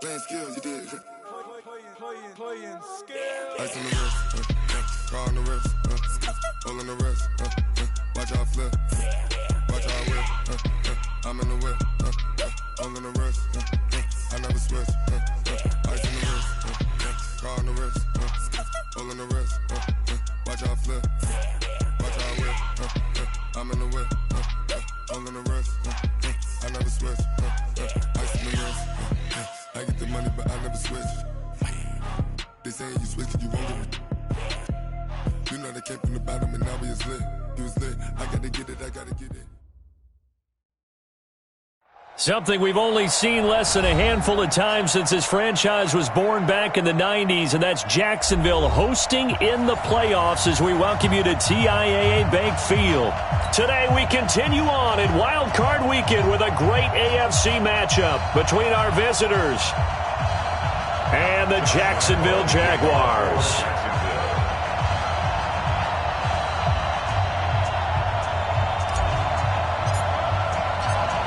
Playing skills, you did. Playing skills. Ice on the wrist, car on the wrist, hole in the wrist, watch how I flip, watch how I whip, I'm in the whip, hole in the wrist, I never switch, ice on the wrist, car on the wrist, hole in the wrist, watch how I flip, watch how I whip, I'm in the whip, hole in the wrist, I never switch, ice on the wrist, I get the money but I never switch. They saying you switch it, you won't get it. You know they came from the bottom and now we is lit. You was lit, I gotta get it, I gotta get it. Something we've only seen less than a handful of times since this franchise was born back in the 90s, and that's Jacksonville hosting in the playoffs as we welcome you to TIAA Bank Field. Today we continue on in Wildcard Weekend with a great AFC matchup between our visitors and the Jacksonville Jaguars.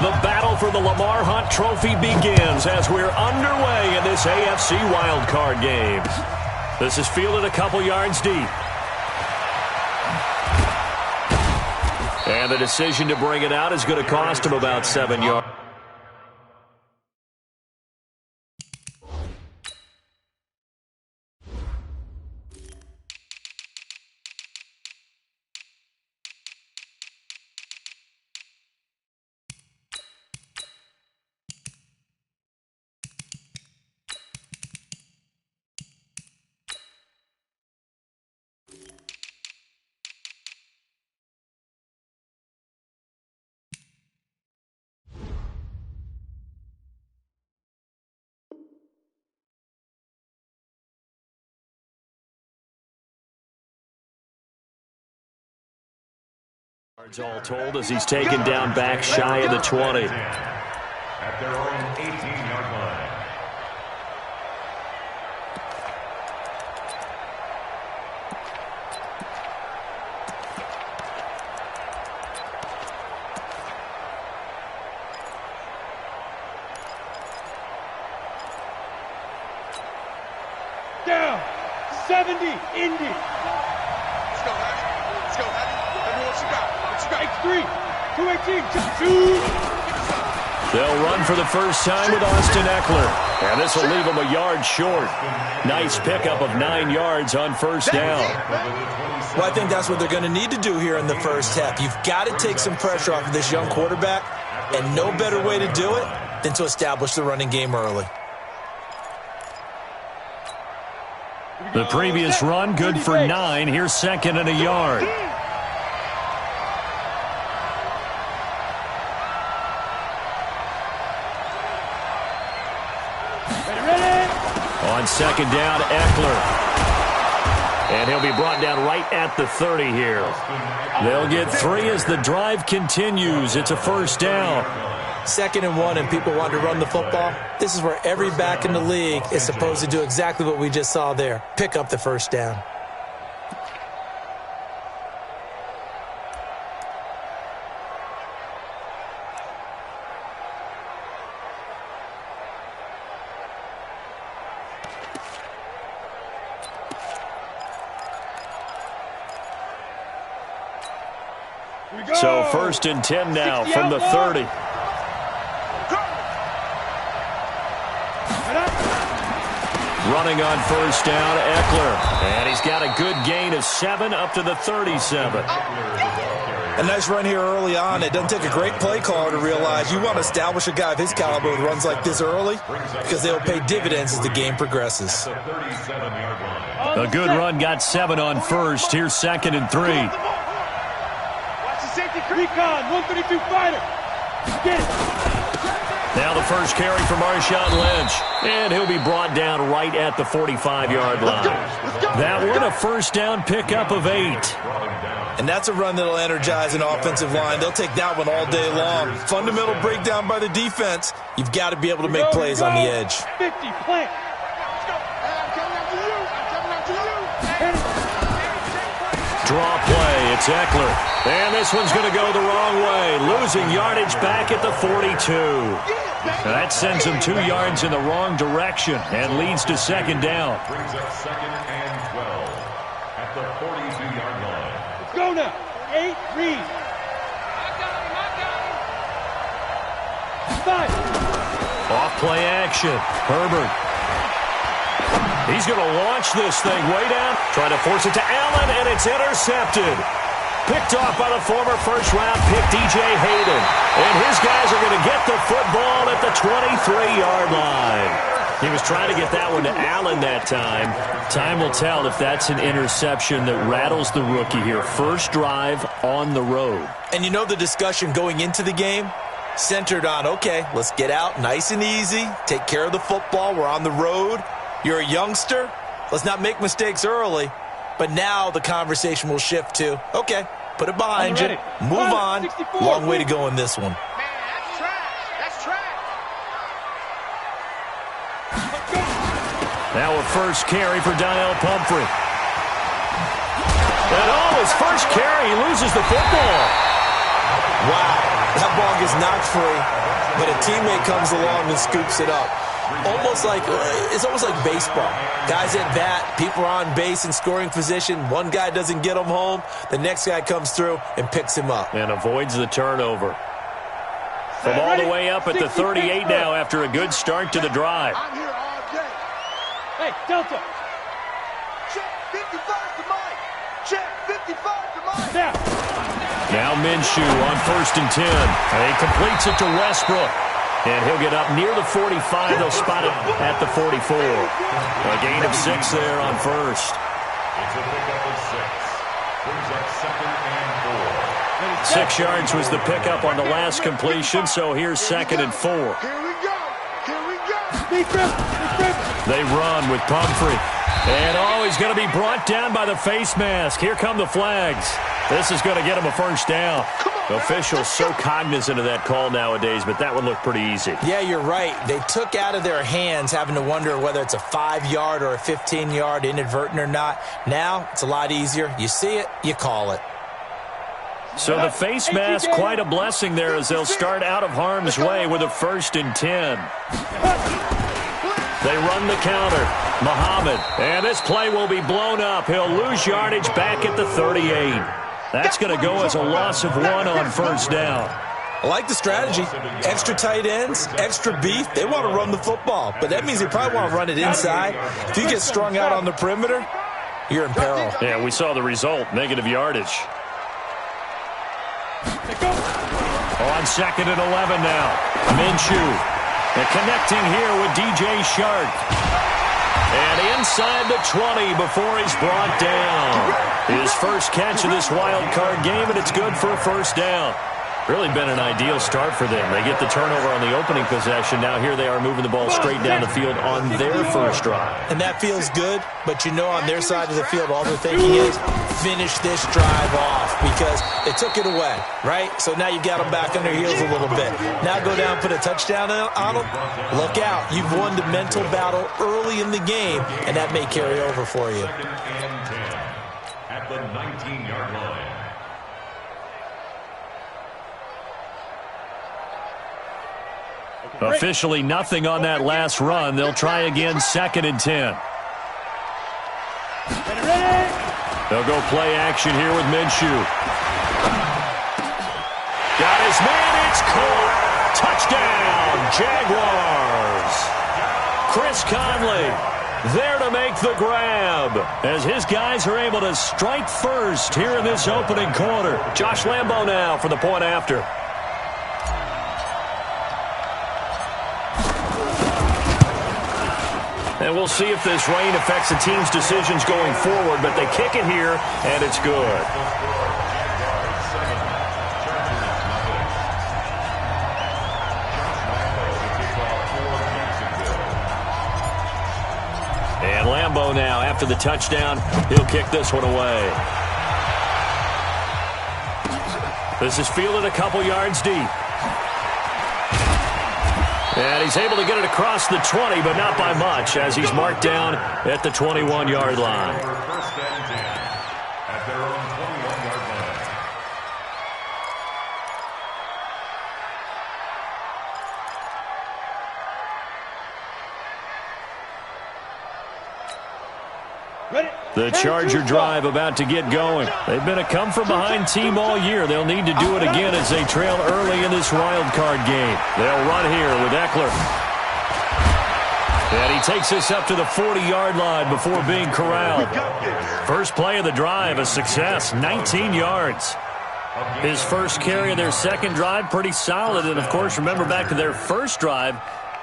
The battle for the Lamar Hunt Trophy begins as we're underway in this AFC wildcard game. This is fielded a couple yards deep. And the decision to bring it out is going to cost him about 7 yards. All told as he's taken down back shy of the 20. At their own 18-yard line. Down. 70. Indy. Let's go, Hattie. Let's go, Hattie. Everyone, what you got? X3, 218, just two. They'll run for the first time with Austin Eckler. And this will leave him a yard short. Nice pickup of 9 yards on first down. Well, I think that's what they're going to need to do here in the first half. You've got to take some pressure off of this young quarterback, and no better way to do it than to establish the running game early. The previous run, good for 9. Here's second and a yard. On second down, Eckler. And he'll be brought down right at the 30 here. They'll get 3 as the drive continues. It's a first down. 2nd and 1, and people want to run the football. This is where every back in the league is supposed to do exactly what we just saw there. Pick up the first down. So 1st and 10 now from the 30. Running on first down, Eckler. And he's got a good gain of 7 up to the 37. A nice run here early on. It doesn't take a great play caller to realize you want to establish a guy of his caliber with runs like this early because they'll pay dividends as the game progresses. A good run got 7 on first. Here's 2nd and 3. Recon, 132 fighter. Get it. Now the first carry for Marshawn Lynch. And he'll be brought down right at the 45-yard line. That one, a first down pickup of 8. And that's a run that'll energize an offensive line. They'll take that one all day long. Fundamental breakdown by the defense. You've got to be able to make plays on the edge. 50, plant. Draw play, it's Eckler. And this one's going to go the wrong way. losing yardage back at the 42. Now that sends them 2 yards in the wrong direction and leads to second down. Brings up second and 12 at the 42-yard line. Let's go now. 8, read. 5. Off play action. Herbert. He's going to launch this thing way down. Trying to force it to Allen, and it's intercepted. Picked off by the former first-round pick, DJ Hayden. And his guys are going to get the football at the 23-yard line. He was trying to get that one to Allen that time. Time will tell if that's an interception that rattles the rookie here. First drive on the road. And you know the discussion going into the game? Centered on, okay, let's get out nice and easy, take care of the football, we're on the road. You're a youngster, let's not make mistakes early. But now the conversation will shift to, okay, put it behind you, move on. Long way to go in this one. Man, that's trash. That's trash. Now a first carry for Donnell Pumphrey. And his first carry, he loses the football. Wow, that ball gets knocked free, but a teammate comes along and scoops it up. It's almost like baseball. Guys at bat, people are on base in scoring position. One guy doesn't get him home. The next guy comes through and picks him up. And avoids the turnover. From all the way up at the 38 now after a good start to the drive. I'm here all day. Hey, Delta. Check 55 to Mike. Check 55 to Mike. Now Minshew on 1st and 10. And he completes it to Westbrook. And he'll get up near the 45. They'll spot it at the 44. A gain of 6 there on first. It's a pickup of 6. Brings up second and 4. 6 yards was the pickup on the last completion, so here's 2nd and 4. Here we go. Here we go. They run with Pumphrey. And, he's going to be brought down by the face mask. Here come the flags. This is going to get him a first down. Officials so cognizant of that call nowadays, but that one looked pretty easy. Yeah, you're right. They took out of their hands having to wonder whether it's a 5-yard or a 15-yard, inadvertent or not. Now, it's a lot easier. You see it, you call it. So the face mask, quite a blessing there as they'll start out of harm's way with a 1st and 10. They run the counter. Muhammad. And this play will be blown up. He'll lose yardage back at the 38. That's going to go as a loss of 1 on first down. I like the strategy. Extra tight ends, extra beef. They want to run the football, but that means they probably want to run it inside. If you get strung out on the perimeter, you're in peril. Yeah, we saw the result, negative yardage. On 2nd and 11 now. Minshew. And connecting here with DJ Shark. And inside the 20 before he's brought down. His first catch of this wild card game, and it's good for a first down. Really been an ideal start for them. They get the turnover on the opening possession. Now here they are moving the ball straight down the field on their first drive. And that feels good, but you know on their side of the field, all they're thinking is finish this drive off because they took it away, right? So now you got them back on their heels a little bit. Now go down, put a touchdown on them. Look out. You've won the mental battle early in the game, and that may carry over for you. Second and 10 at the 19-yard line. Officially nothing on that last run. They'll try again 2nd and 10. They'll go play action here with Minshew. Got his man. It's caught. Touchdown, Jaguars. Chris Conley there to make the grab as his guys are able to strike first here in this opening quarter. Josh Lambeau now for the point after. And we'll see if this rain affects the team's decisions going forward, but they kick it here, and it's good. And Lambeau now, after the touchdown, he'll kick this one away. This is fielded a couple yards deep. And he's able to get it across the 20, but not by much, as he's marked down at the 21-yard line. First and 10 at their own 21-yard line. The Charger drive about to get going. They've been a come-from-behind team all year. They'll need to do it again as they trail early in this wild card game. They'll run here with Eckler. And he takes us up to the 40-yard line before being corralled. First play of the drive, a success, 19 yards. His first carry of their second drive, pretty solid. And, of course, remember back to their first drive,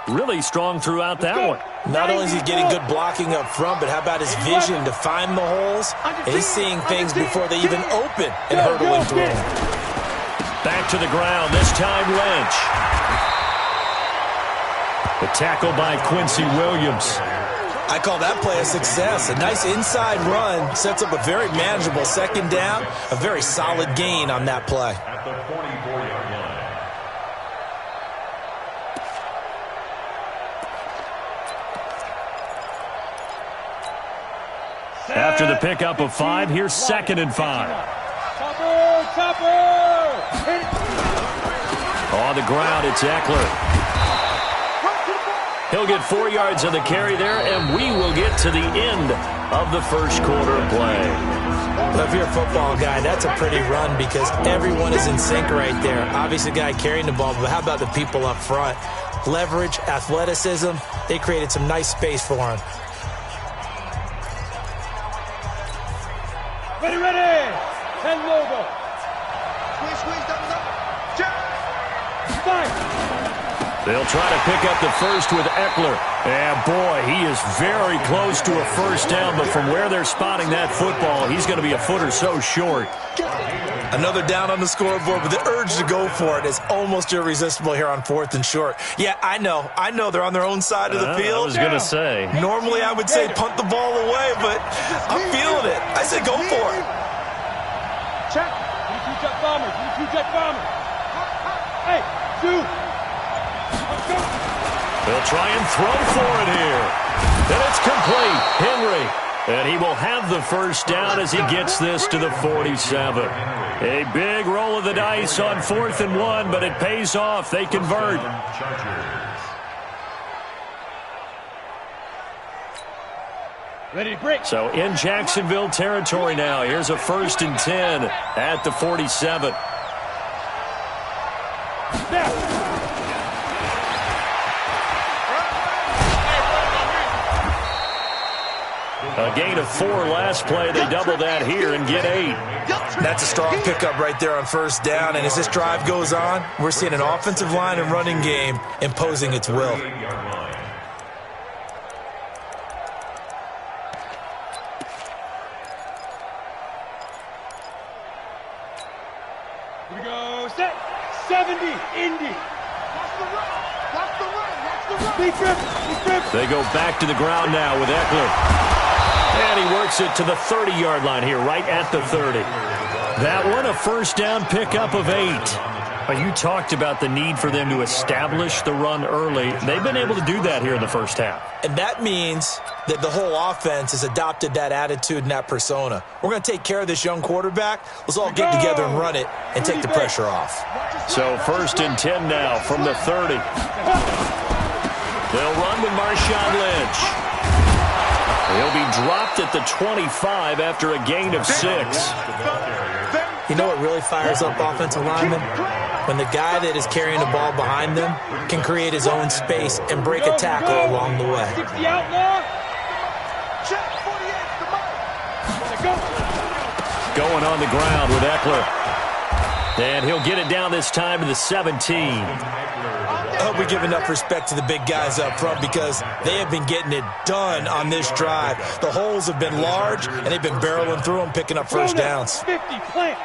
really strong throughout that one. Not only is he getting good blocking up front, but how about his vision to find the holes? And he's seeing things before they even open and hurdling through them. Back to the ground, this time Lynch. The tackle by Quincy Williams. I call that play a success. A nice inside run sets up a very manageable second down. A very solid gain on that play. At the 44-yard line. After the pickup of 5, here's 2nd and 5. On the ground, it's Eckler. He'll get 4 yards on the carry there, and we will get to the end of the first quarter play. Well, if you're a football guy, that's a pretty run because everyone is in sync right there. Obviously, the guy carrying the ball, but how about the people up front? Leverage, athleticism, they created some nice space for him. Ready. 10 logo. Squeeze, double. Check. 5. They'll try to pick up the first with Eckler. And, boy, he is very close to a first down, but from where they're spotting that football, he's going to be a foot or so short. Another down on the scoreboard, but the urge to go for it is almost irresistible here on 4th and short. Yeah, I know they're on their own side of the field. I was going to say. Normally I would say punt the ball away, but I'm feeling it. I say go for it. Check. Jet bombers. Hey, 2. They'll try and throw for it here. And it's complete. Henry. And he will have the first down as he gets this to the 47. A big roll of the dice on 4th and 1, but it pays off. They convert. Ready to break. So in Jacksonville territory now. Here's a 1st and 10 at the 47. A gain of 4 last play. They double that here and get 8. That's a strong pickup right there on first down. And as this drive goes on, we're seeing an offensive line and running game imposing its will. Here we go. Set. 70. Indy. Watch the run. Big trip. They go back to the ground now with Eckler. And he works it to the 30-yard line here, right at the 30. That one, a first down pickup of 8. You talked about the need for them to establish the run early. They've been able to do that here in the first half. And that means that the whole offense has adopted that attitude and that persona. We're going to take care of this young quarterback. Let's all get together and run it and take the pressure off. So 1st and 10 now from the 30. They'll run with Marshawn Lynch. He'll be dropped at the 25 after a gain of 6. You know what really fires up offensive linemen? When the guy that is carrying the ball behind them can create his own space and break a tackle along the way. The outlaw. Check. 48. Going on the ground with Eckler. And he'll get it down this time to the 17. I hope we give enough respect to the big guys up front because they have been getting it done on this drive. The holes have been large, and they've been barreling through them, picking up first downs. 50, plant.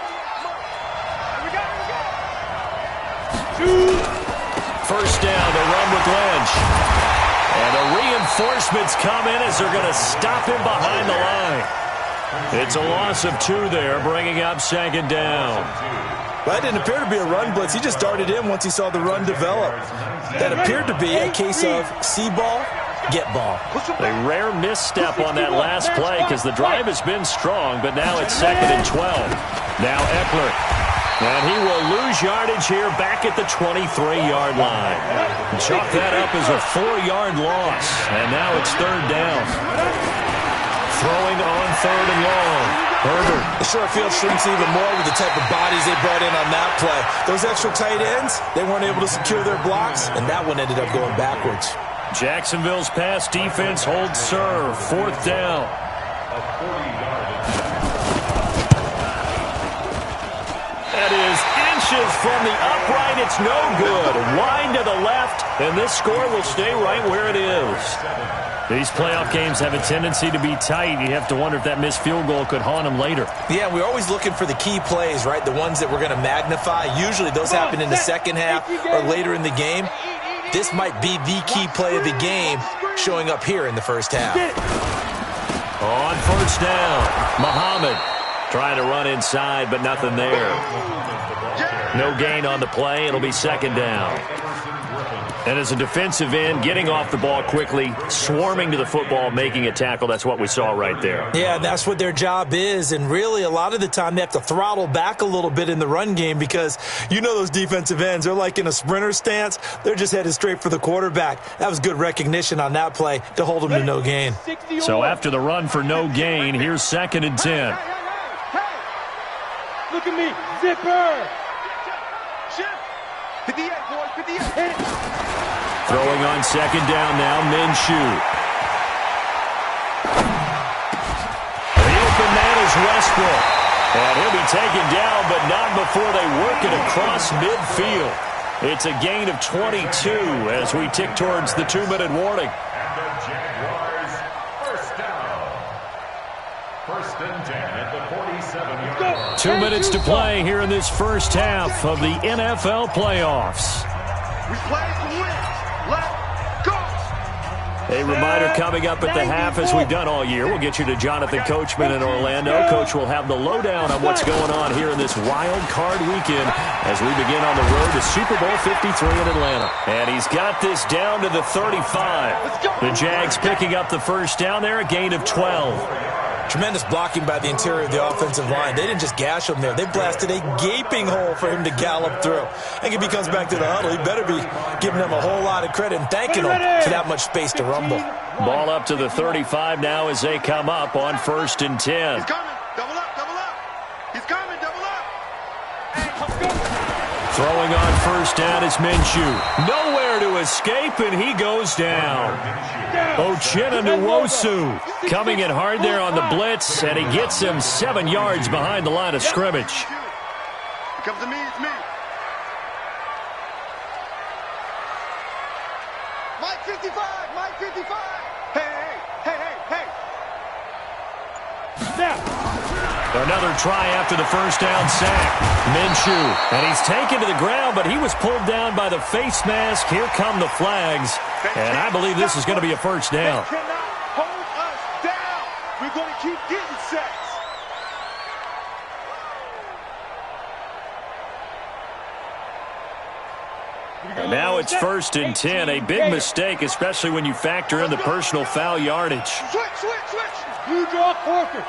First down, they run with Lynch. And the reinforcements come in as they're going to stop him behind the line. It's a loss of 2 there, bringing up 2nd down. Well, that didn't appear to be a run blitz. He just darted in once he saw the run develop. That appeared to be a case of see ball, get ball. A rare misstep on that last play because the drive has been strong, but now it's 2nd and 12. Now Eckler. And he will lose yardage here back at the 23-yard line. Chalk that up as a 4-yard loss. And now it's 3rd down. throwing on 3rd and long. Herbert. The short field shrinks even more with the type of bodies they brought in on that play. Those extra tight ends, they weren't able to secure their blocks, and that one ended up going backwards. Jacksonville's pass defense holds serve. 4th down. That is inches from the upright. It's no good. Wide to the left, and this score will stay right where it is. These playoff games have a tendency to be tight. You have to wonder if that missed field goal could haunt them later. Yeah, we're always looking for the key plays, right? The ones that we're going to magnify. Usually those happen in the second half or later in the game. This might be the key play of the game showing up here in the first half. On 1st down, Muhammad trying to run inside, but nothing there. No gain on the play. It'll be 2nd down. And as a defensive end, getting off the ball quickly, swarming to the football, making a tackle, that's what we saw right there. Yeah, that's what their job is. And really, a lot of the time, they have to throttle back a little bit in the run game because you know those defensive ends, they're like in a sprinter stance. They're just headed straight for the quarterback. That was good recognition on that play to hold them to no gain. So after the run for no gain, here's 2nd and 10. Look at me, zipper. Throwing on 2nd down now, Minshew. The open man is Westbrook. And he'll be taken down, but not before they work it across midfield. It's a gain of 22 as we tick towards the 2-minute warning. And the Jaguars, 1st down. 1st and 10 at the 47-yard line. 2 minutes to play here in this first half of the NFL playoffs. We play to win. Let's go. A reminder coming up at the half, as we've done all year. We'll get you to Jonathan Coachman in Orlando. Coach will have the lowdown on what's going on here in this wild card weekend as we begin on the road to Super Bowl 53 in Atlanta. And he's got this down to the 35. The Jags picking up the 1st down there, a gain of 12. Tremendous blocking by the interior of the offensive line. They didn't just gash him there. They blasted a gaping hole for him to gallop through. And if he comes back to the huddle, he better be giving them a whole lot of credit and thanking them for that much space to rumble. Ball up to the 35 now as they come up on 1st and 10. He's coming. Double up, double up. He's coming, double up. Throwing on 1st down is Minshew. Nowhere to escape, and he goes down. Uchenna coming in hard there on the blitz, and he gets him 7 yards behind the line of scrimmage. It comes to me, it's me. Mike 55, Mike 55. Hey. Snap. Another try after the 1st down sack. Minshew, and he's taken to the ground, but he was pulled down by the face mask. Here come the flags, and I believe this is going to be a 1st down. They cannot hold us down. We're going to keep getting sacks. And now it's 1st and 10, a big mistake, especially when you factor in the personal foul yardage. Switch. You draw Corker.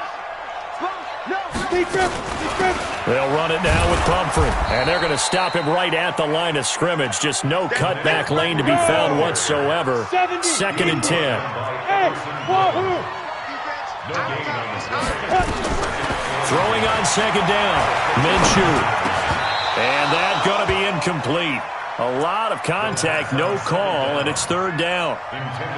They'll run it now with Pumphrey, and they're going to stop him right at the line of scrimmage. Just no cutback lane to be found whatsoever. 2nd and 10. Throwing on 2nd down, Minshew. And that's going to be incomplete. A lot of contact, no call, and it's 3rd down.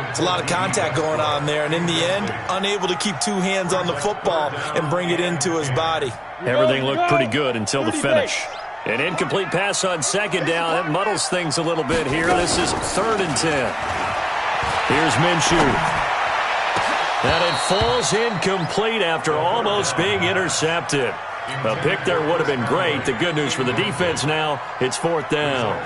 It's a lot of contact going on there, and in the end, unable to keep 2 hands on the football and bring it into his body. Everything looked pretty good until the finish. An incomplete pass on 2nd down. That muddles things a little bit here. This is 3rd and 10. Here's Minshew. And it falls incomplete after almost being intercepted. A pick there would have been great. The good news for the defense now, it's 4th down.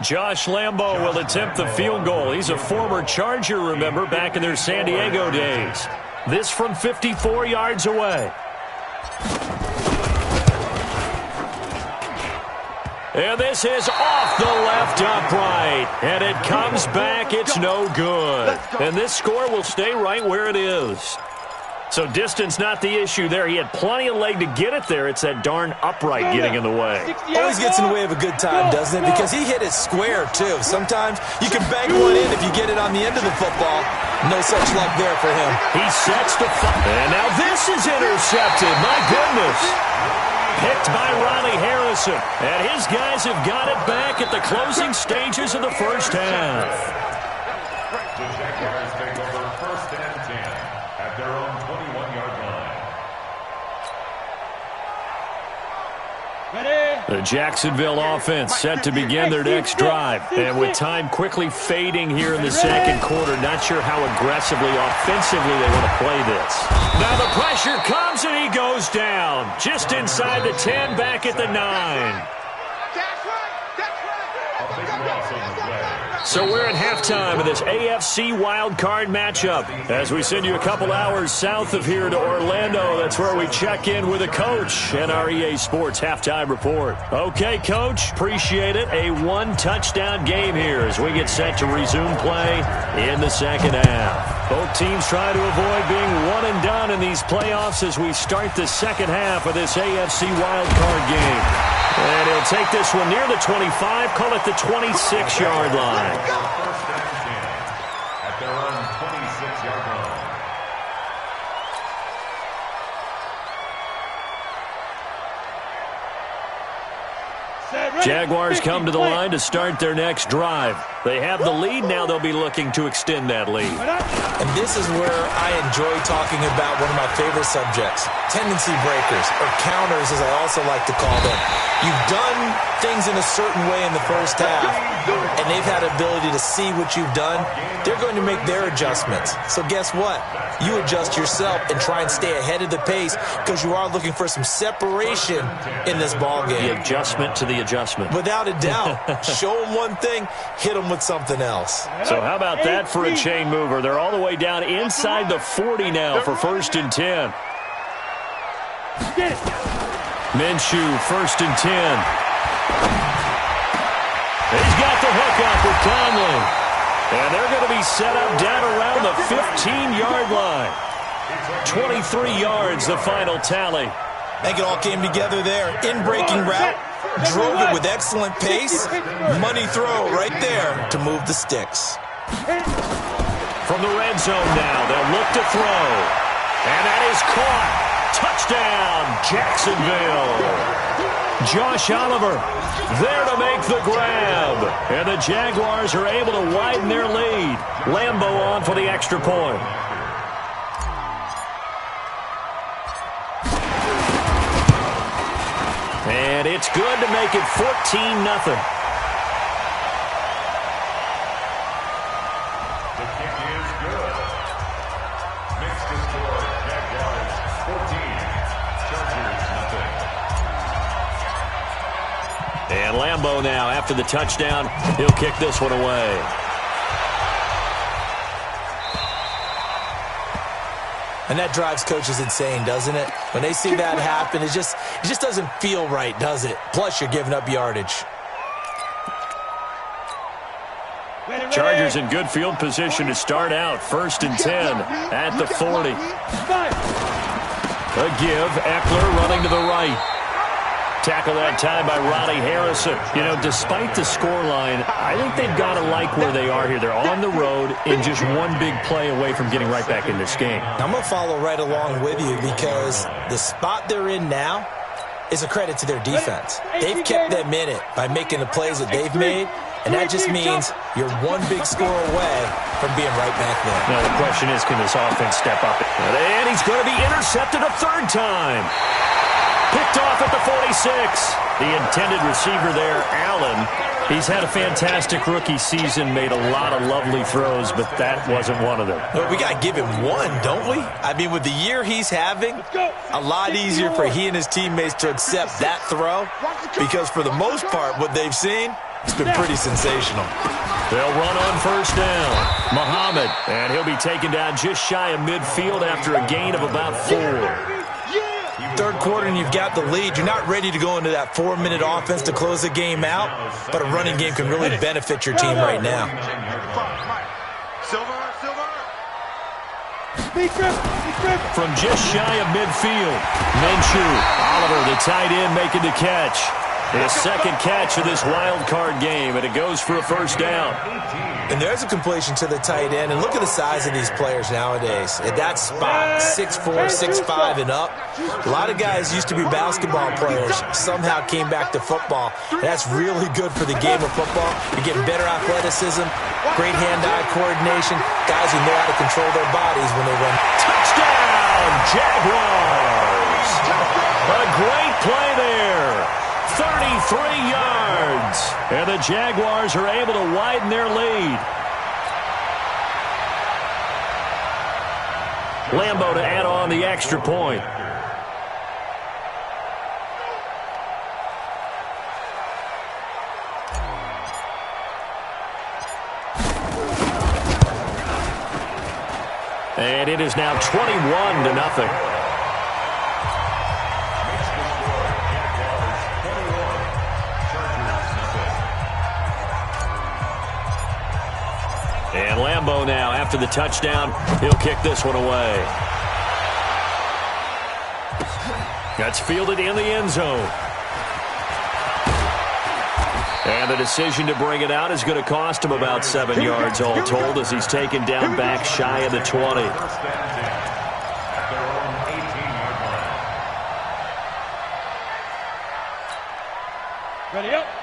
Josh Lambo will attempt the field goal. He's a former Charger, remember, back in their San Diego days. This from 54 yards away. And this is off the left upright. And it comes back. It's no good. And this score will stay right where it is. So distance not the issue there. He had plenty of leg to get it there. It's that darn upright getting in the way. Always gets in the way of a good time, doesn't it? Because he hit it square, too. Sometimes you can bank one in if you get it on the end of the football. No such luck there for him. He sets the and now this is intercepted. My goodness. Picked by Ronnie Harrison. And his guys have got it back at the closing stages of the first half. The Jaguars take over 1st and 10 at their own 21-yard line. The Jacksonville offense set to begin their next drive. And with time quickly fading here in the second quarter, not sure how aggressively, offensively they want to play this. Now the pressure comes and he goes down. Just inside the 10, back at the 9. A big loss on the play. So we're at halftime of this AFC Wildcard matchup. As we send you a couple hours south of here to Orlando, that's where we check in with a coach and our EA Sports Halftime Report. Okay, Coach, appreciate it. A one-touchdown game here as we get set to resume play in the second half. Both teams try to avoid being one and done in these playoffs as we start the second half of this AFC Wildcard game. And he'll take this one near the 25, call it the 26-yard line. 1st and 10 at their own 26-yard line. Jaguars come to the line to start their next drive. They have the lead. Now they'll be looking to extend that lead. And this is where I enjoy talking about one of my favorite subjects, tendency breakers, or counters as I also like to call them. You've done things in a certain way in the first half, and they've had ability to see what you've done. They're going to make their adjustments. So guess what? You adjust yourself and try and stay ahead of the pace because you are looking for some separation in this ball game. The adjustment to the adjustment. Without a doubt. Show them one thing, hit them with something else. So how about that for a chain mover? They're all the way down inside the 40 now for 1st and 10. Minshew, 1st and 10. He's got the hook up with Conley. And they're going to be set up down around the 15-yard line. 23 yards, the final tally. I think it all came together there. In-breaking route, drove it with excellent pace. Money throw right there to move the sticks. From the red zone now, they'll look to throw. And that is caught. Touchdown, Jacksonville. Josh Oliver there to make the grab. And the Jaguars are able to widen their lead. Lambeau on for the extra point. And it's good to make it 14-0. The kick is good. Makes the score Jaguars 14, Chargers nothing. And Lambeau now, after the touchdown, he'll kick this one away. And that drives coaches insane, doesn't it? When they see that happen, it just doesn't feel right, does it? Plus, you're giving up yardage. Chargers in good field position to start out. 1st and 10 at the 40. A give. Eckler running to the right. Tackle that time by Ronnie Harrison. You know, despite the scoreline, I think they've got to like where they are here. They're on the road and just one big play away from getting right back in this game. I'm going to follow right along with you because the spot they're in now is a credit to their defense. They've kept them in it by making the plays that they've made, and that just means you're one big score away from being right back there. Now, the question is, can this offense step up? And he's going to be intercepted a 3rd time. Picked off at the 46. The intended receiver there, Allen. He's had a fantastic rookie season, made a lot of lovely throws, but that wasn't one of them. Well, we got to give him one, don't we? I mean, with the year he's having, a lot easier for he and his teammates to accept that throw because for the most part, what they've seen, it's been pretty sensational. They'll run on 1st down. Muhammad, and he'll be taken down just shy of midfield after a gain of about 4. 3rd quarter and you've got the lead. You're not ready to go into that 4-minute offense to close the game out, but a running game can really benefit your team right now. From just shy of midfield, Minshew. Oliver, the tight end, making the catch. His second catch of this wild card game, and it goes for a first down. And there's a completion to the tight end. And look at the size of these players nowadays. At that spot, 6'4", 6'5", and up. A lot of guys used to be basketball players, somehow came back to football. And that's really good for the game of football. You're getting better athleticism, great hand-eye coordination, guys who know how to control their bodies when they run. Touchdown, Jaguars! A great play there. 33 yards. And the Jaguars are able to widen their lead. Lambeau to add on the extra point. And it is now 21-0. And Lambeau now, after the touchdown, he'll kick this one away. That's fielded in the end zone. And the decision to bring it out is going to cost him about 7 yards all told as he's taken down back shy of the 20.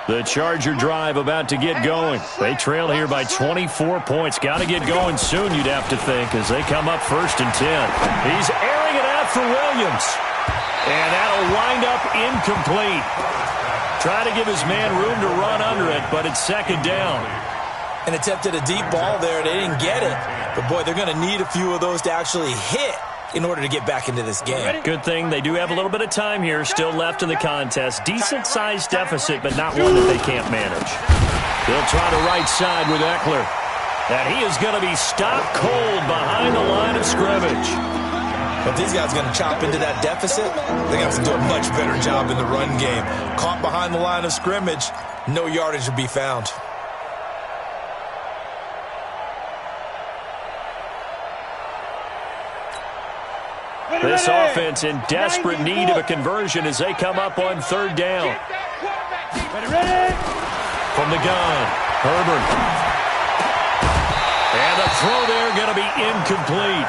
The Charger drive about to get going. They trail here by 24 points. Got to get going soon, you'd have to think, as they come up 1st and 10. He's airing it out for Williams. And that'll wind up incomplete. Try to give his man room to run under it, but it's 2nd down. And attempted a deep ball there. They didn't get it. But, boy, they're going to need a few of those to actually hit in order to get back into this game. Good thing they do have a little bit of time here still left in the contest. Decent-sized deficit, but not one that they can't manage. They'll try the right side with Eckler. And he is going to be stopped cold behind the line of scrimmage. If these guys are going to chop into that deficit, they're going to have to do a much better job in the run game. Caught behind the line of scrimmage, no yardage will be found. This offense in desperate need of a conversion as they come up on 3rd down. From the gun, Herbert. And the throw there going to be incomplete.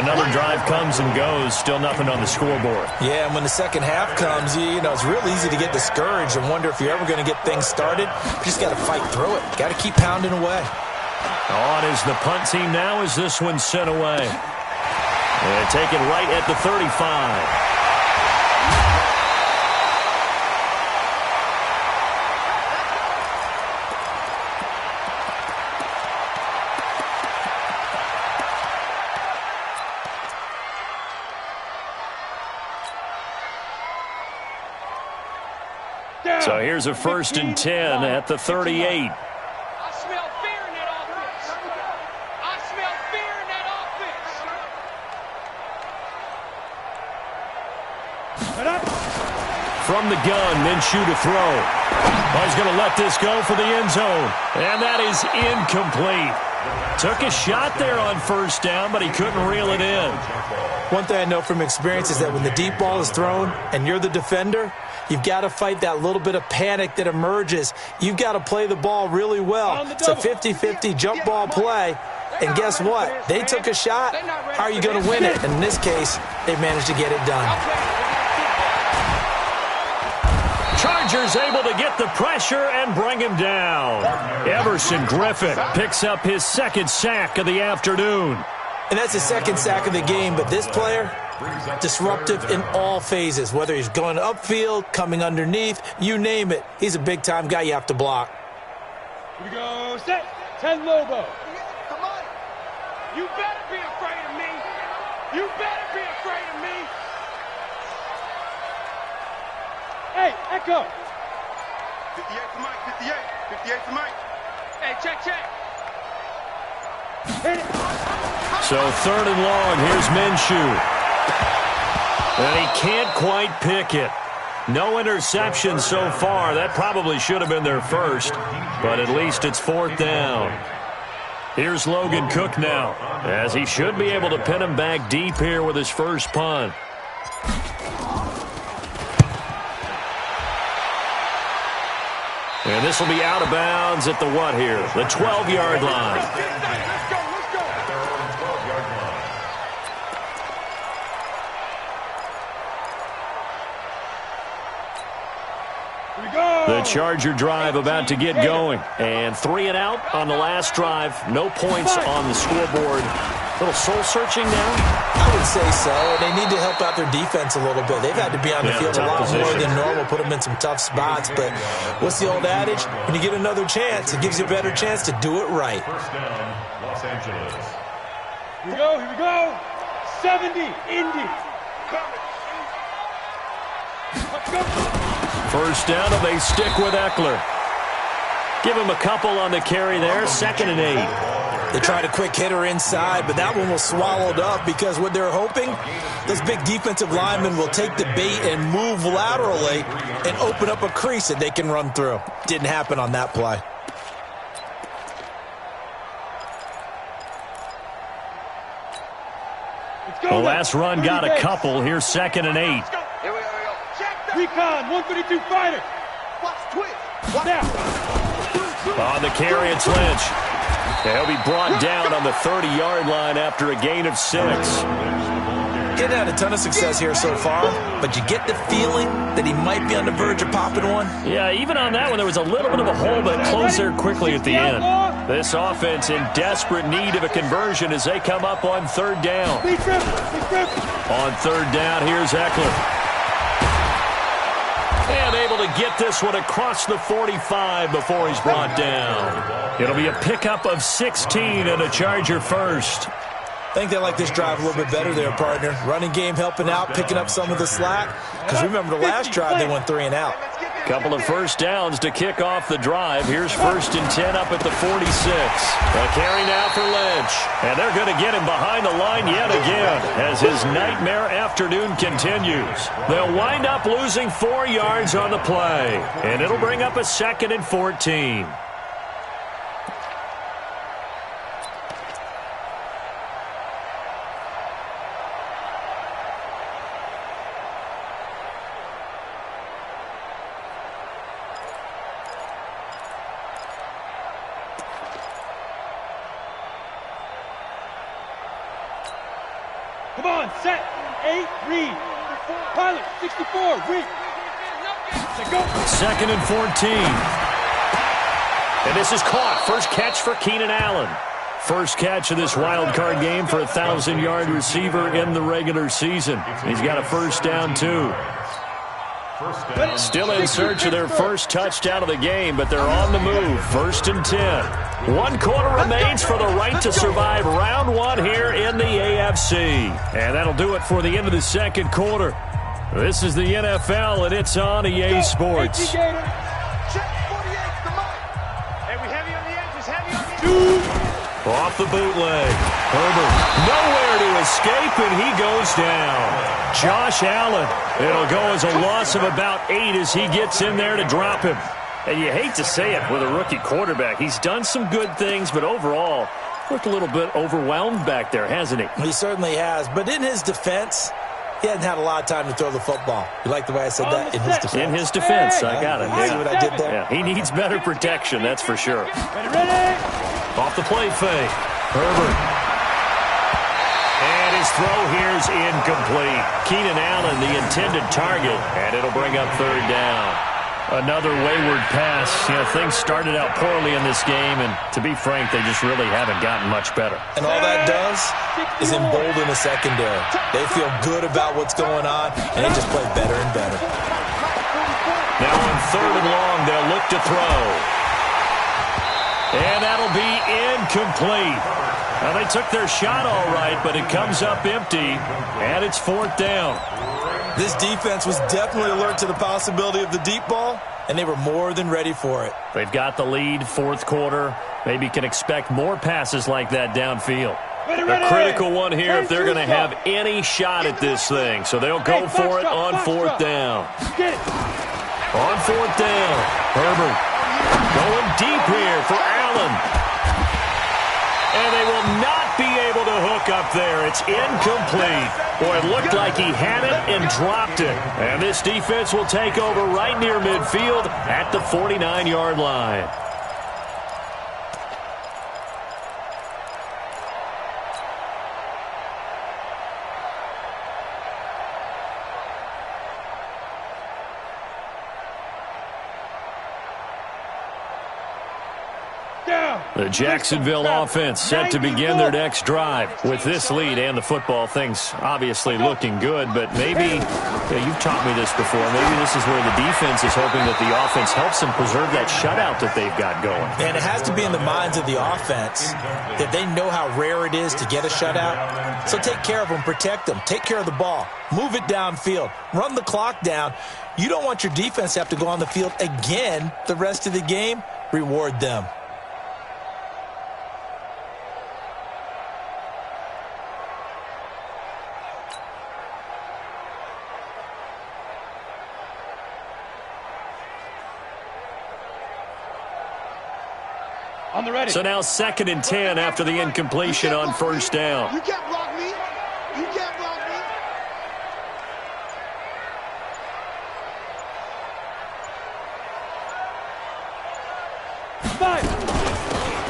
Another drive comes and goes, still nothing on the scoreboard. Yeah, and when the second half comes, you know, it's real easy to get discouraged and wonder if you're ever going to get things started. You just got to fight through it. Got to keep pounding away. On is the punt team now as this one's sent away. And taken right at the 35. So here's a 1st and 10 at the 38. From the gun, Minshew to throw. Oh, he's going to let this go for the end zone. And that is incomplete. Took a shot there on 1st down, but he couldn't reel it in. One thing I know from experience is that when the deep ball is thrown and you're the defender, you've got to fight that little bit of panic that emerges. You've got to play the ball really well. It's a 50-50 jump ball play. And guess what? They took a shot. How are you going to win it? And in this case, they managed to get it done. Chargers able to get the pressure and bring him down. Everson Griffin picks up his 2nd sack of the afternoon. And that's his 2nd sack of the game, but this player, disruptive in all phases, whether he's going upfield, coming underneath, you name it. He's a big-time guy you have to block. Here we go, set, 10 Lobo. Come on. You better be afraid of me. You better be afraid of me. Hey, Echo. 58 to Mike, 58. 58 to Mike. Hey, check. Hit it. So 3rd and long, here's Minshew. And he can't quite pick it. No interception so far. That probably should have been their first, but at least it's 4th down. Here's Logan Cook now, as he should be able to pin him back deep here with his first punt. And this will be out of bounds at the what here? The 12-yard line. The Charger drive about to get going. And 3 and out on the last drive. No points on the scoreboard. A little soul-searching now? I would say so. They need to help out their defense a little bit. They've had to be on the field a lot more than normal, put them in some tough spots. But what's the old adage? When you get another chance, it gives you a better chance to do it right. First down, Los Angeles. Here we go. 70, Indy. Let's go. First down, and they stick with Eckler. Give him a couple on the carry there. 2nd and 8. They tried a quick hitter inside, but that one was swallowed up because what they're hoping, those big defensive linemen will take the bait and move laterally and open up a crease that they can run through. Didn't happen on that play. The last run got a couple. Here's 2nd and 8. Recon, 152 fighter. Now. On the carry, it's Lynch. He'll be brought down on the 30-yard line after a gain of 6. Getting had a ton of success here so far, but you get the feeling that he might be on the verge of popping one. Yeah, even on that one, there was a little bit of a hole, but it closed there quickly at the end. This offense in desperate need of a conversion as they come up on 3rd down. On 3rd down, here's Eckler. And able to get this one across the 45 before he's brought down. It'll be a pickup of 16 and a Charger first. I think they like this drive a little bit better there, partner. Running game helping out, picking up some of the slack. Because remember, the last drive they went 3 and out. Couple of first downs to kick off the drive. Here's 1st and 10 up at the 46. A carry now for Lynch. And they're going to get him behind the line yet again as his nightmare afternoon continues. They'll wind up losing 4 yards on the play. And it'll bring up a 2nd and 14. Come on, set, 8, read. Pilot, 64, read. Let's go. 2nd and 14. And this is caught. First catch for Keenan Allen. First catch of this wild card game for a 1,000-yard receiver in the regular season. He's got a first down, too. Still in search of their first touchdown of the game, but they're on the move. 1st and 10. 1 quarter remains for the right to survive round 1 here in the AFC. And that'll do it for the end of the 2nd quarter. This is the NFL, and it's on EA Sports. Hey, we heavy on the edges, heavy on the edges. Off the bootleg. Herbert nowhere to escape, and he goes down. Josh Allen. It'll go as a loss of about 8 as he gets in there to drop him. And you hate to say it with a rookie quarterback. He's done some good things, but overall, looked a little bit overwhelmed back there, hasn't he? He certainly has. But in his defense, he hasn't had a lot of time to throw the football. You like the way I said that? In his defense. In his defense, I got it. You see what I did there? Yeah, he needs better protection, that's for sure. Ready? Off the play fake. Herbert. And his throw here's incomplete. Keenan Allen, the intended target, and it'll bring up 3rd down. Another wayward pass. You know, things started out poorly in this game, and to be frank, they just really haven't gotten much better. And all that does is embolden the secondary. They feel good about what's going on, and they just play better and better. Now on 3rd and long, they'll look to throw. And that'll be incomplete. Now, they took their shot all right, but it comes up empty, and it's 4th down. This defense was definitely alert to the possibility of the deep ball, and they were more than ready for it. They've got the lead, 4th quarter. Maybe can expect more passes like that downfield. A critical one here if they're going to have any shot at this thing. So they'll go for it on 4th down. On 4th down, Herbert going deep here for Allen. And they will not be able to hook up there. It's incomplete. Boy, it looked like he had it and dropped it. And this defense will take over right near midfield at the 49-yard line. The Jacksonville offense set to begin their next drive. With this lead and the football, things obviously looking good, but maybe, you've taught me this before, maybe this is where the defense is hoping that the offense helps them preserve that shutout that they've got going. And it has to be in the minds of the offense that they know how rare it is to get a shutout. So take care of them, protect them, take care of the ball, move it downfield, run the clock down. You don't want your defense to have to go on the field again the rest of the game. Reward them. On the ready. So now 2nd and 10 after the incompletion on first down. You can't block me. You can't block me.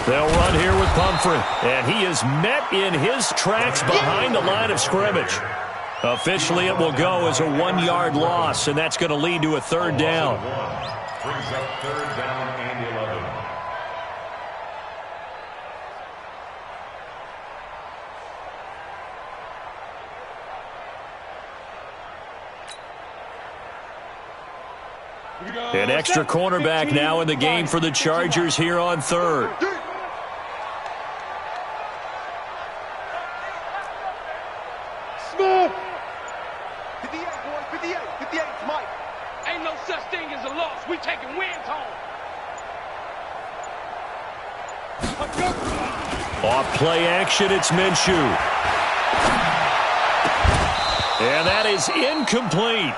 They'll run here with Pumphrey. And he is met in his tracks behind the line of scrimmage. Officially, it will go as a 1-yard loss, and that's going to lead to a 3rd down. Brings up 3rd down and 11. An extra cornerback now in the game for the Chargers here on 3rd. Smith! 58, boys, 58, 58, Mike. Ain't no such thing as a loss. We taking wins home. Off play action, it's Minshew. And that is incomplete.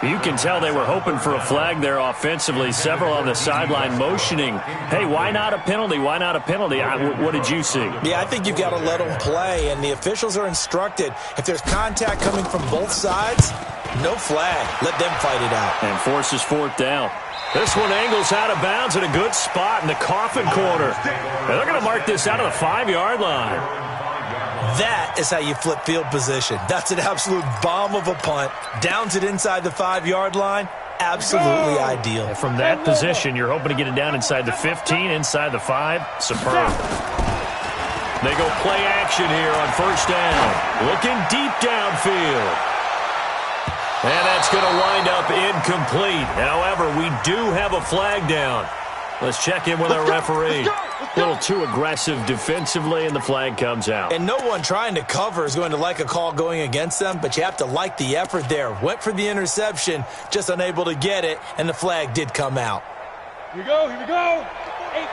You can tell they were hoping for a flag there offensively. Several on the sideline motioning, hey, why not a penalty? Why not a penalty? What did you see? Yeah, I think you've got to let them play, and the officials are instructed. If there's contact coming from both sides, no flag. Let them fight it out. And forces 4th down. This one angles out of bounds in a good spot in the coffin corner. And they're going to mark this out of the 5-yard line. That is how you flip field position. That's an absolute bomb of a punt. Downs it inside the 5-yard line. Absolutely ideal. And from that position, you're hoping to get it down inside the 15, inside the 5. Superb. They go play action here on first down. Looking deep downfield. And that's going to wind up incomplete. However, we do have a flag down. Let's check in with our referee. A little too aggressive defensively, and the flag comes out. And no one trying to cover is going to like a call going against them, but you have to like the effort there. Went for the interception, just unable to get it, and the flag did come out. Here we go, here we go. 18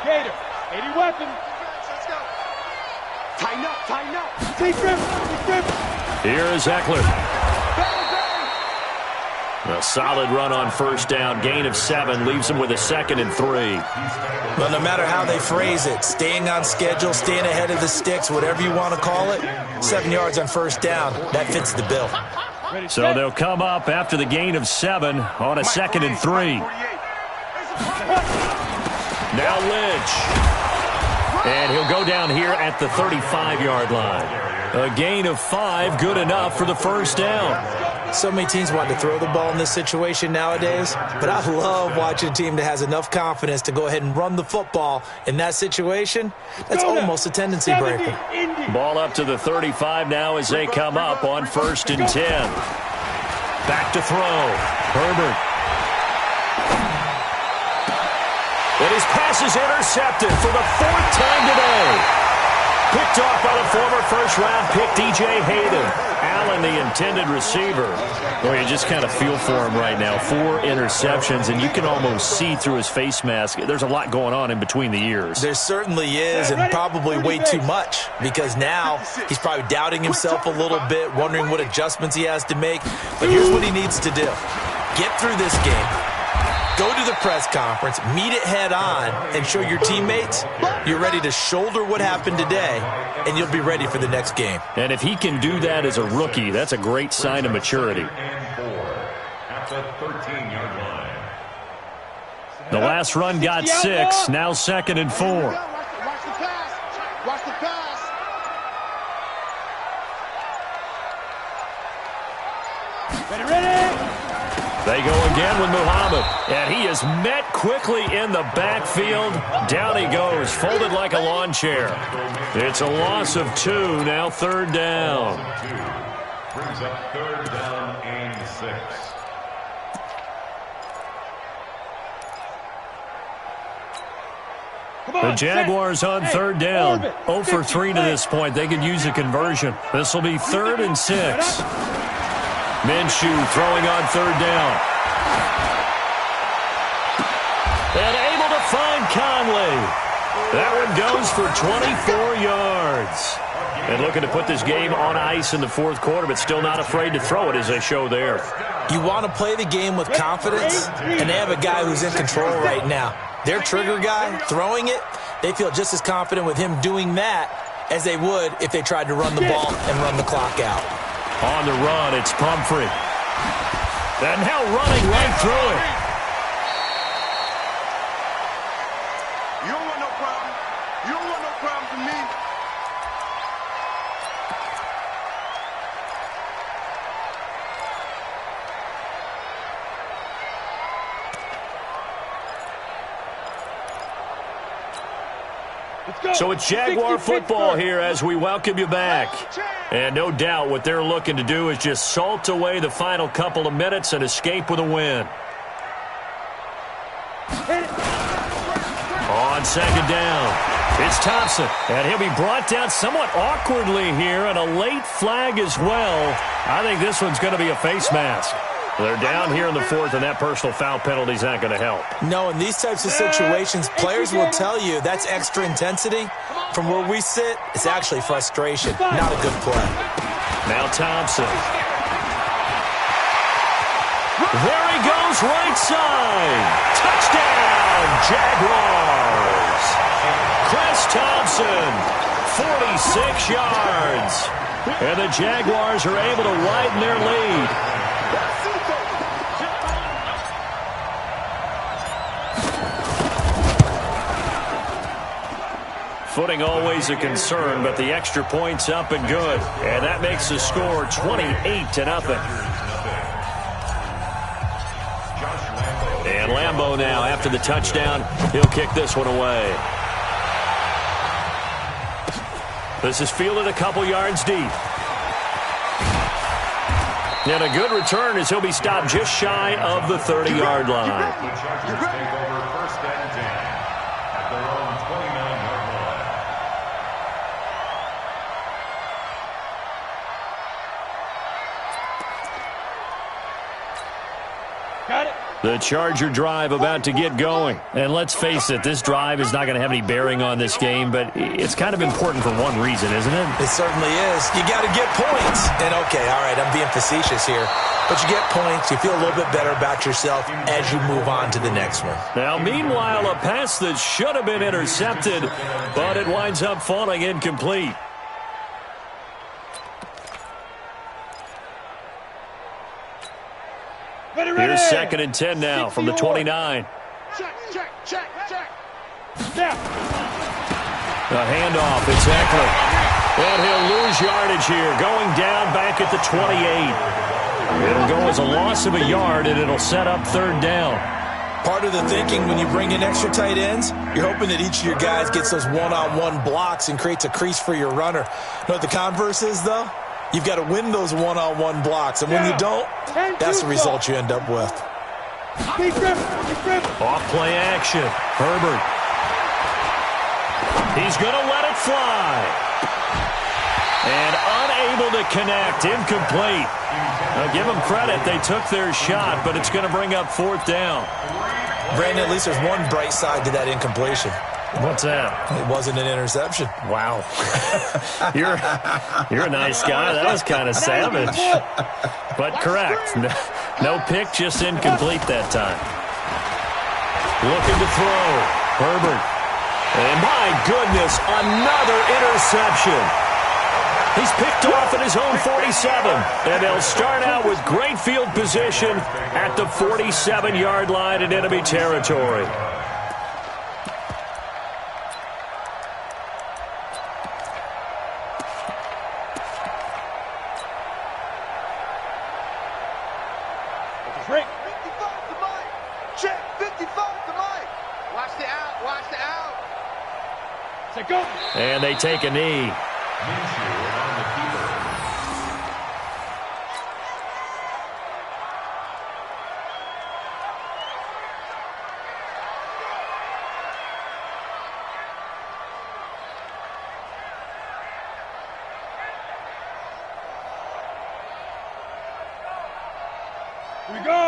Gator, 80 weapons. Let's go. Tighten up, tighten up. Take grip. Here is Eckler. A solid run on first down. Gain of 7 leaves them with a 2nd and 3. Well, no matter how they phrase it, staying on schedule, staying ahead of the sticks, whatever you want to call it, 7 yards on first down, that fits the bill. So they'll come up after the gain of 7 on a 2nd and 3. Now Lynch. And he'll go down here at the 35-yard line. A gain of 5, good enough for the first down. So many teams want to throw the ball in this situation nowadays, but I love watching a team that has enough confidence to go ahead and run the football in that situation. That's almost a tendency breaker. Ball up to the 35 now as they come up on 1st and 10. Back to throw. Herbert. And his pass is intercepted for the 4th time today. Picked off by the former first-round pick, DJ Hayden. Allen, the intended receiver. Boy, you just kind of feel for him right now. 4 interceptions, and you can almost see through his face mask. There's a lot going on in between the ears. There certainly is, and probably way too much, because now he's probably doubting himself a little bit, wondering what adjustments he has to make. But here's what he needs to do. Get through this game. Go to the press conference, meet it head on, and show your teammates you're ready to shoulder what happened today, and you'll be ready for the next game. And if he can do that as a rookie, that's a great sign of maturity. At the 13-yard line. The last run got 6, now 2nd and 4. Watch the pass. Watch the pass. Ready. They go again with Muhammad, and he is met quickly in the backfield. Down he goes, folded like a lawn chair. It's a loss of 2, now 3rd down. Brings up 3rd down and 6. The Jaguars on 3rd down. 0 for 3 to this point. They could use a conversion. This will be 3rd and 6. Minshew throwing on 3rd down. And able to find Conley. That one goes for 24 yards. And looking to put this game on ice in the 4th quarter, but still not afraid to throw it as they show there. You want to play the game with confidence, and they have a guy who's in control right now. Their trigger guy, throwing it, they feel just as confident with him doing that as they would if they tried to run the ball and run the clock out. On the run, it's Pumphrey. And now running right through it. You don't want no problem. You don't want no problem from me. So it's Jaguar football here as we welcome you back. And no doubt what they're looking to do is just salt away the final couple of minutes and escape with a win. On 2nd down, it's Thompson. And he'll be brought down somewhat awkwardly here, and a late flag as well. I think this one's going to be a face mask. They're down here in the 4th, and that personal foul penalty is not going to help. No, in these types of situations, players will tell you that's extra intensity. From where we sit, it's actually frustration, not a good play. Now Thompson. There he goes, right side. Touchdown, Jaguars. Chris Thompson, 46 yards. And the Jaguars are able to widen their lead. Footing always a concern, but the extra point's up and good. And that makes the score 28-0. And Lambeau now, after the touchdown, he'll kick this one away. This is fielded a couple yards deep. And a good return as he'll be stopped just shy of the 30-yard line. The Chargers take over 1st and 10 at their own 29-yard line. Got it. The Charger drive about to get going. And let's face it, this drive is not going to have any bearing on this game, but it's kind of important for one reason, isn't it? It certainly is. You got to get points. And okay, all right, I'm being facetious here. But you get points, you feel a little bit better about yourself as you move on to the next one. Now, meanwhile, a pass that should have been intercepted, but it winds up falling incomplete. Here's 2nd and 10 now from the 29. Check. Snap. A handoff, it's Eckler. And he'll lose yardage here, going down back at the 28. It'll go as a loss of a yard, and it'll set up 3rd down. Part of the thinking when you bring in extra tight ends, you're hoping that each of your guys gets those one-on-one blocks and creates a crease for your runner. You know what the converse is, though? You've got to win those one-on-one blocks, and when you don't, that's the result you end up with. Off play action. Herbert. He's going to let it fly. And unable to connect. Incomplete. Now, give them credit. They took their shot, but it's going to bring up 4th down. Brandon, at least there's one bright side to that incompletion. What's that? It wasn't an interception. Wow. You're a nice guy. That was kind of savage. But correct. No pick, just incomplete that time. Looking to throw. Herbert. And my goodness, another interception. He's picked off at his own 47. And they'll start out with great field position at the 47-yard line in enemy territory. Break. 55 to Mike. Check. 55 to Mike. Watch the out. Watch the out. Say go. And they take a knee. On the keeper. Here we go.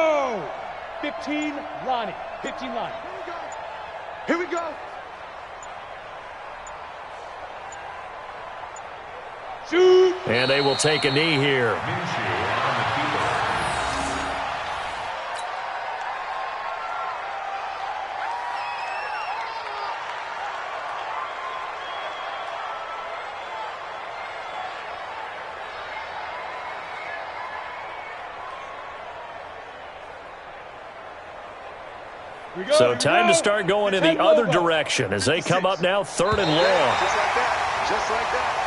15, Lonnie. 15, Lonnie. Here we go. Shoot. And they will take a knee here. On the keeper. Here we go. So time to start going in the other direction as they come up now 3rd and long. Just like that. Just like that.